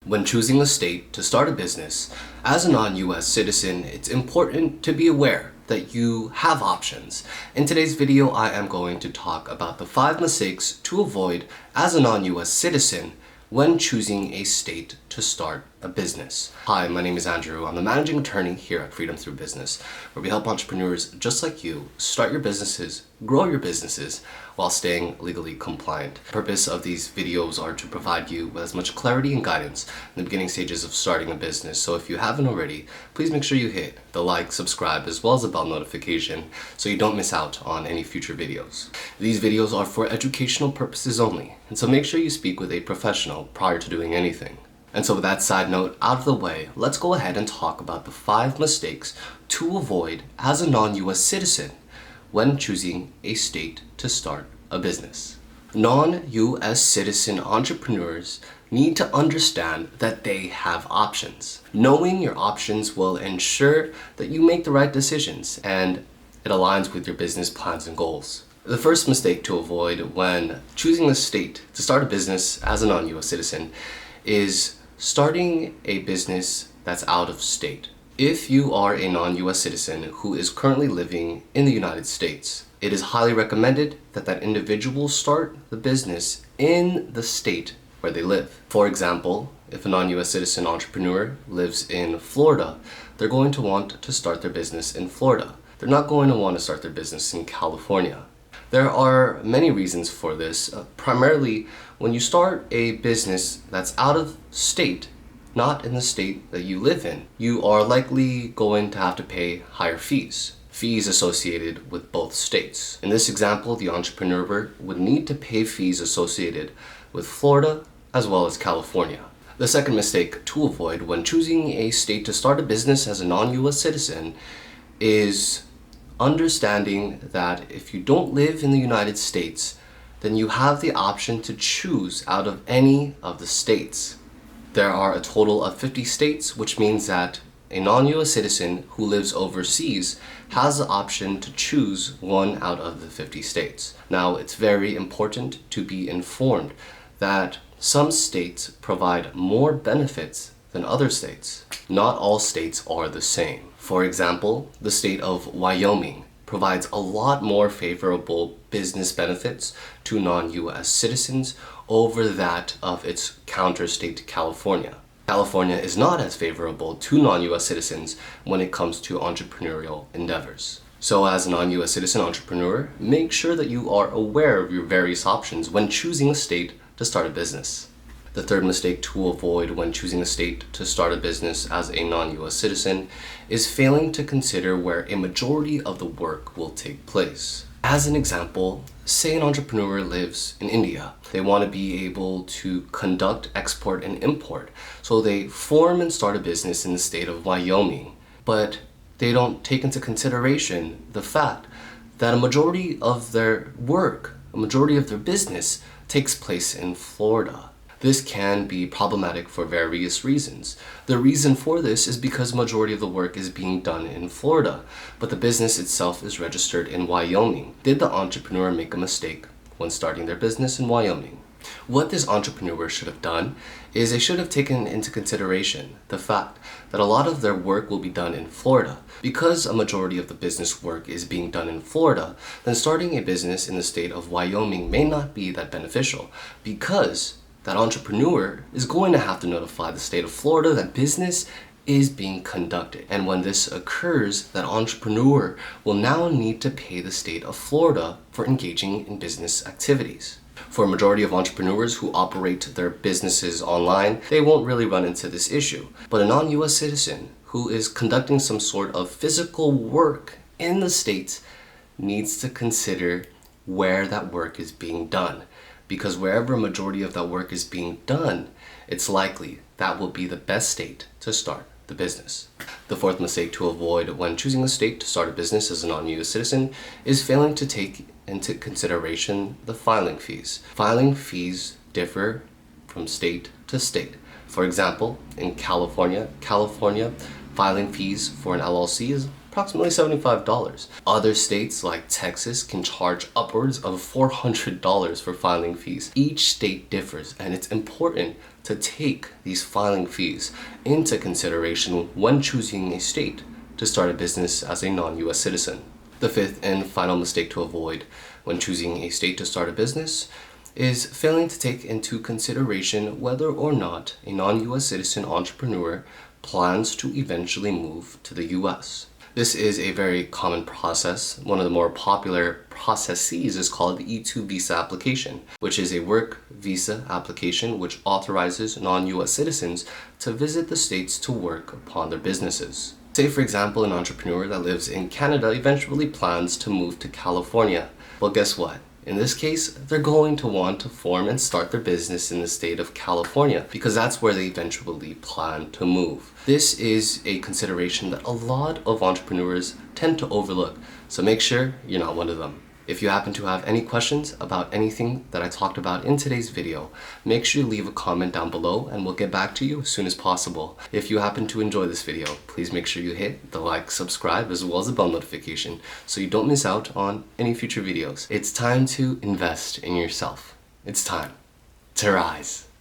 When choosing a state to start a business, as a non-US citizen, it's important to be aware that you have options. In today's video, I am going to talk about the 5 mistakes to avoid as a non-US citizen when choosing a state to start a business. Hi, my name is Andrew. I'm the managing attorney here at Freedom Through Business, where we help entrepreneurs just like you start your businesses, grow your businesses, while staying legally compliant. The purpose of these videos are to provide you with as much clarity and guidance in the beginning stages of starting a business. So if you haven't already, please make sure you hit the like, subscribe, as well as the bell notification so you don't miss out on any future videos. These videos are for educational purposes only, and so make sure you speak with a professional prior to doing anything. And so with that side note out of the way, let's go ahead and talk about the 5 mistakes to avoid as a non-US citizen when choosing a state to start a business. Non-US citizen entrepreneurs need to understand that they have options. Knowing your options will ensure that you make the right decisions and it aligns with your business plans and goals. The first mistake to avoid when choosing a state to start a business as a non-US citizen is starting a business that's out of state. If you are a non-US citizen who is currently living in the United States, it is highly recommended that that individual start the business in the state where they live. For example, if a non-US citizen entrepreneur lives in Florida, they're going to want to start their business in Florida. They're not going to want to start their business in California. There are many reasons for this. Primarily, when you start a business that's out of state, not in the state that you live in, you are likely going to have to pay higher fees associated with both states. In this example, the entrepreneur would need to pay fees associated with Florida as well as California. The second mistake to avoid when choosing a state to start a business as a non-US citizen is understanding that if you don't live in the United States, then you have the option to choose out of any of the states. There are a total of 50 states, which means that a non-US citizen who lives overseas has the option to choose one out of the 50 states. Now, it's very important to be informed that some states provide more benefits than other states. Not all states are the same. For example, the state of Wyoming provides a lot more favorable business benefits to non-US citizens over that of its counter state California. California is not as favorable to non-US citizens when it comes to entrepreneurial endeavors. So as a non-US citizen entrepreneur, make sure that you are aware of your various options when choosing a state to start a business. The third mistake to avoid when choosing a state to start a business as a non-US citizen is failing to consider where a majority of the work will take place. As an example, say an entrepreneur lives in India. They want to be able to conduct export and import, so they form and start a business in the state of Wyoming, but they don't take into consideration the fact that a majority of their work, a majority of their business takes place in Florida. This can be problematic for various reasons. The reason for this is because majority of the work is being done in Florida, but the business itself is registered in Wyoming. Did the entrepreneur make a mistake when starting their business in Wyoming? What this entrepreneur should have done is they should have taken into consideration the fact that a lot of their work will be done in Florida. Because a majority of the business work is being done in Florida, then starting a business in the state of Wyoming may not be that beneficial, because that entrepreneur is going to have to notify the state of Florida that business is being conducted. And when this occurs, that entrepreneur will now need to pay the state of Florida for engaging in business activities. For a majority of entrepreneurs who operate their businesses online, they won't really run into this issue. But a non-US citizen who is conducting some sort of physical work in the States needs to consider where that work is being done. Because wherever a majority of that work is being done, it's likely that will be the best state to start the business. The fourth mistake to avoid when choosing a state to start a business as a non-US citizen is failing to take into consideration the filing fees. Filing fees differ from state to state. For example, in California, filing fees for an LLC is approximately $75. Other states like Texas can charge upwards of $400 for filing fees. Each state differs, and it's important to take these filing fees into consideration when choosing a state to start a business as a non-US citizen. The fifth and final mistake to avoid when choosing a state to start a business is failing to take into consideration whether or not a non-US citizen entrepreneur plans to eventually move to the US. This is a very common process. One of the more popular processes is called the E-2 visa application, which is a work visa application which authorizes non-US citizens to visit the states to work upon their businesses. Say, for example, an entrepreneur that lives in Canada eventually plans to move to California. Well, guess what? In this case, they're going to want to form and start their business in the state of California because that's where they eventually plan to move. This is a consideration that a lot of entrepreneurs tend to overlook, so make sure you're not one of them. If you happen to have any questions about anything that I talked about in today's video, make sure you leave a comment down below and we'll get back to you as soon as possible. If you happen to enjoy this video, please make sure you hit the like, subscribe, as well as the bell notification so you don't miss out on any future videos. It's time to invest in yourself. It's time to rise.